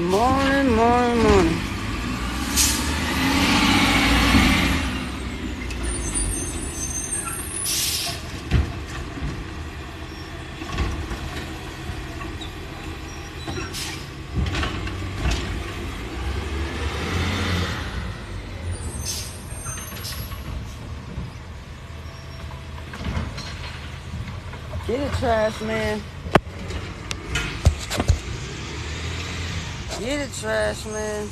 Morning, morning, morning. Get it, trash man. Get it, trash man.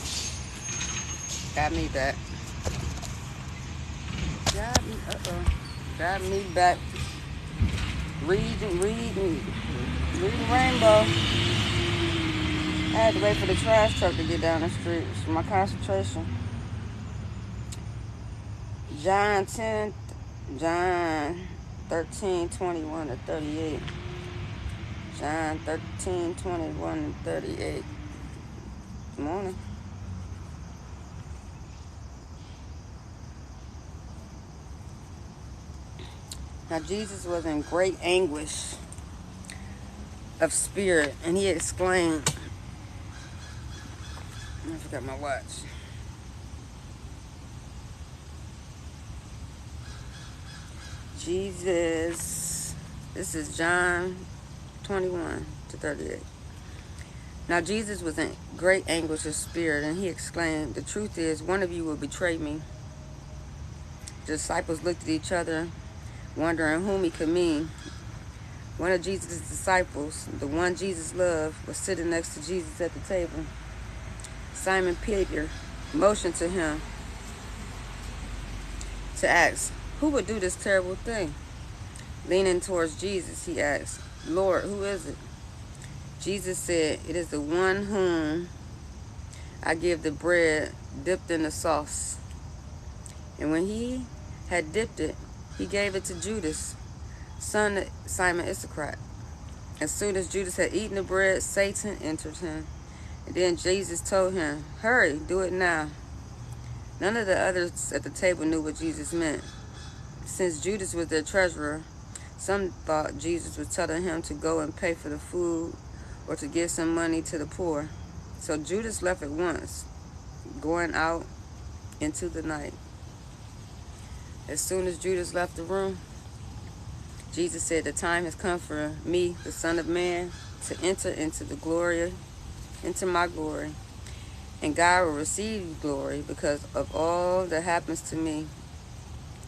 Got me back. Got me back. Reading Rainbow. I had to wait for the trash truck to get down the street. It's my concentration. John 13:21 to 38. John 13:21 to 38. Good morning. Now Jesus was in great anguish of spirit, and he exclaimed, I forgot my watch. Jesus, this is John 21 to 38. Now Jesus was in great anguish of spirit, and he exclaimed, the truth is, one of you will betray me. The disciples looked at each other, wondering whom he could mean. One of Jesus' disciples, the one Jesus loved, was sitting next to Jesus at the table. Simon Peter motioned to him to ask, who would do this terrible thing? Leaning towards Jesus, he asked, Lord, who is it? Jesus said, it is the one whom I give the bread dipped in the sauce. And when he had dipped it, he gave it to Judas, son of Simon Iscariot. As soon as Judas had eaten the bread, Satan entered him. And then Jesus told him, hurry, do it now. None of the others at the table knew what Jesus meant. Since Judas was their treasurer, some thought Jesus was telling him to go and pay for the food or to give some money to the poor. So Judas left at once, going out into the night. As soon as Judas left the room, Jesus said, the time has come for me, the Son of Man, to enter into my glory. And God will receive glory because of all that happens to me.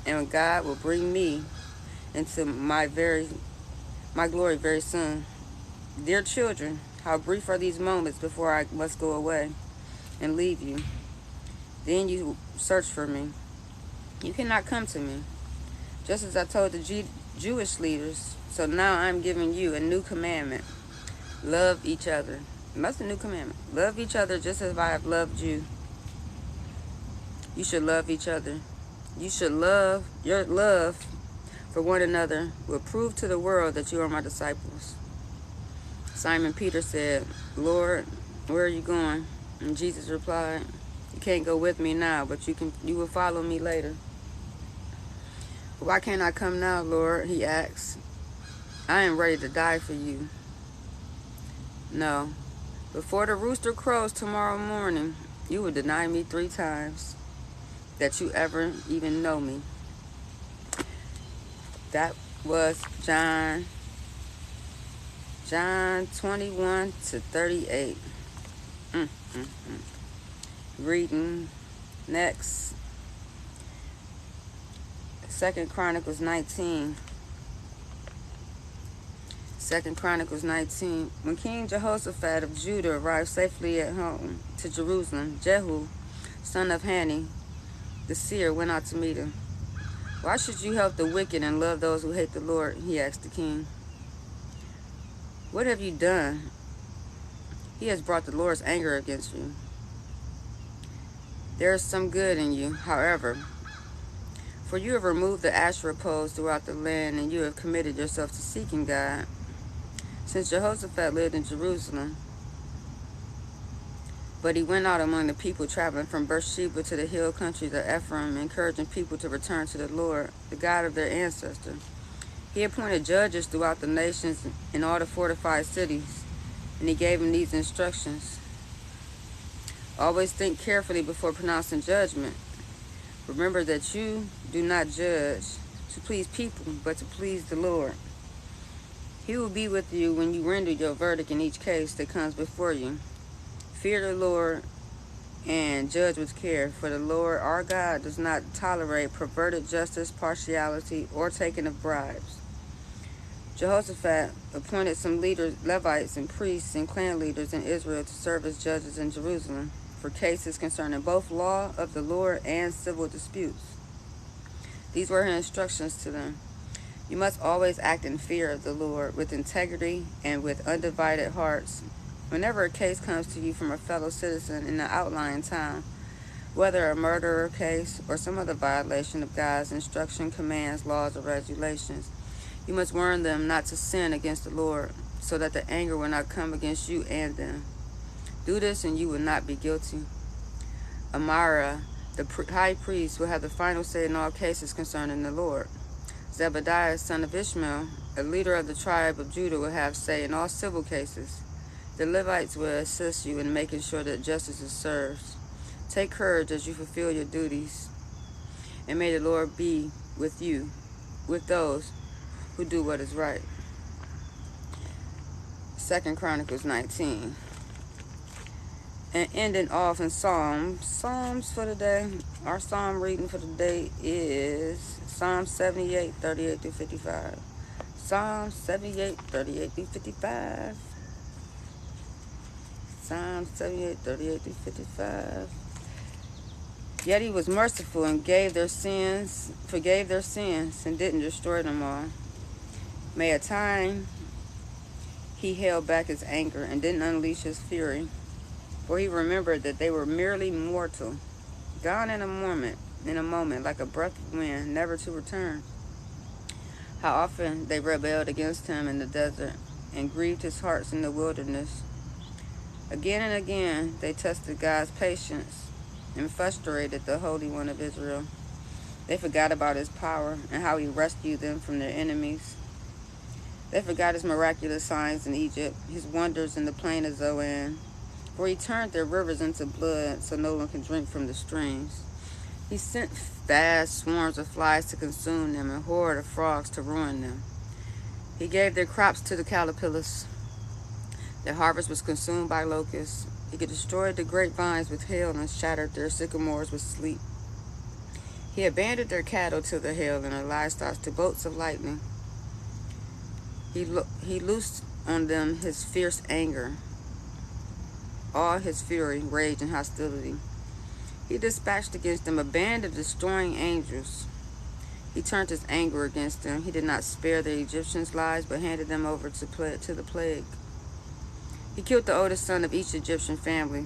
And God will bring me into my glory very soon. Dear children, how brief are these moments before I must go away and leave you. Then you search for me. You cannot come to me, just as I told the Jewish leaders. So now I'm giving you a new commandment. Love each other. That's a new commandment. Love each other just as I have loved you. You should love each other. You should love. Your love for one another will prove to the world that you are my disciples. Simon Peter said, Lord, where are you going? And Jesus replied, you can't go with me now, but you will follow me later. Why can't I come now, Lord? He asked. I am ready to die for you. No. Before the rooster crows tomorrow morning, you will deny me 3 times that you ever even know me. That was John 21 to 38. Reading next. 2 Chronicles 19. 2 Chronicles 19. When King Jehoshaphat of Judah arrived safely at home to Jerusalem, Jehu, son of Hanani, the seer, went out to meet him. Why should you help the wicked and love those who hate the Lord? He asked the king. What have you done? He has brought the Lord's anger against you. There is some good in you, however, for you have removed the Asherah poles throughout the land, and you have committed yourself to seeking God. Since Jehoshaphat lived in Jerusalem, but he went out among the people traveling from Beersheba to the hill countries of Ephraim, encouraging people to return to the Lord, the God of their ancestors. He appointed judges throughout the nations in all the fortified cities, and he gave them these instructions. Always think carefully before pronouncing judgment. Remember that you do not judge to please people, but to please the Lord. He will be with you when you render your verdict in each case that comes before you. Fear the Lord and judge with care, for the Lord our God does not tolerate perverted justice, partiality, or taking of bribes. Jehoshaphat appointed some leaders, Levites and priests and clan leaders in Israel to serve as judges in Jerusalem for cases concerning both law of the Lord and civil disputes. These were his instructions to them. You must always act in fear of the Lord with integrity and with undivided hearts. Whenever a case comes to you from a fellow citizen in an outlying town, whether a murder case or some other violation of God's instruction, commands, laws, or regulations, you must warn them not to sin against the Lord, so that the anger will not come against you and them. Do this and you will not be guilty. Amara, the high priest, will have the final say in all cases concerning the Lord. Zebediah, son of Ishmael, a leader of the tribe of Judah, will have say in all civil cases. The Levites will assist you in making sure that justice is served. Take courage as you fulfill your duties, and may the Lord be with you, with those who do what is right. 2 Chronicles 19. And ending off in Psalms for the day. Our psalm reading for the day is Psalm 78, 38 through 55. Psalm 78, 38 through 55. Psalm 78, 38 through 55. Yet he was merciful and forgave their sins, and didn't destroy them all. May a time he held back his anger and didn't unleash his fury, for he remembered that they were merely mortal, gone in a moment, like a breath of wind, never to return. How often they rebelled against him in the desert and grieved his hearts in the wilderness. Again and again they tested God's patience and frustrated the Holy One of Israel. They forgot about his power and how he rescued them from their enemies. They forgot his miraculous signs in Egypt, his wonders in the plain of Zoan, for he turned their rivers into blood so no one can drink from the streams. He sent vast swarms of flies to consume them and horde of frogs to ruin them. He gave their crops to the caterpillars. Their harvest was consumed by locusts. He destroyed the grapevines with hail and shattered their sycamores with sleet. He abandoned their cattle to the hail and their livestock to bolts of lightning. He loosed on them his fierce anger, all his fury, rage, and hostility. He dispatched against them a band of destroying angels. He turned his anger against them. He did not spare the Egyptians' lives, but handed them over to the plague. He killed the oldest son of each Egyptian family,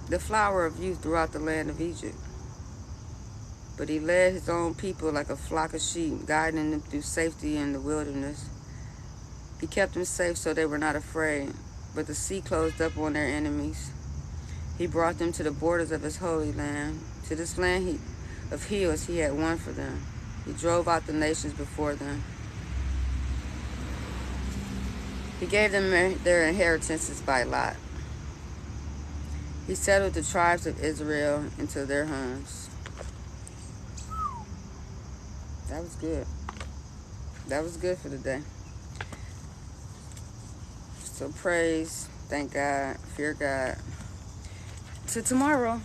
the flower of youth throughout the land of Egypt. But he led his own people like a flock of sheep, guiding them through safety in the wilderness. He kept them safe so they were not afraid, but the sea closed up on their enemies. He brought them to the borders of his holy land, to this land of hills he had won for them. He drove out the nations before them. He gave them their inheritances by lot. He settled the tribes of Israel into their homes. That was good. That was good for the day. So praise, thank God, fear God. Till tomorrow.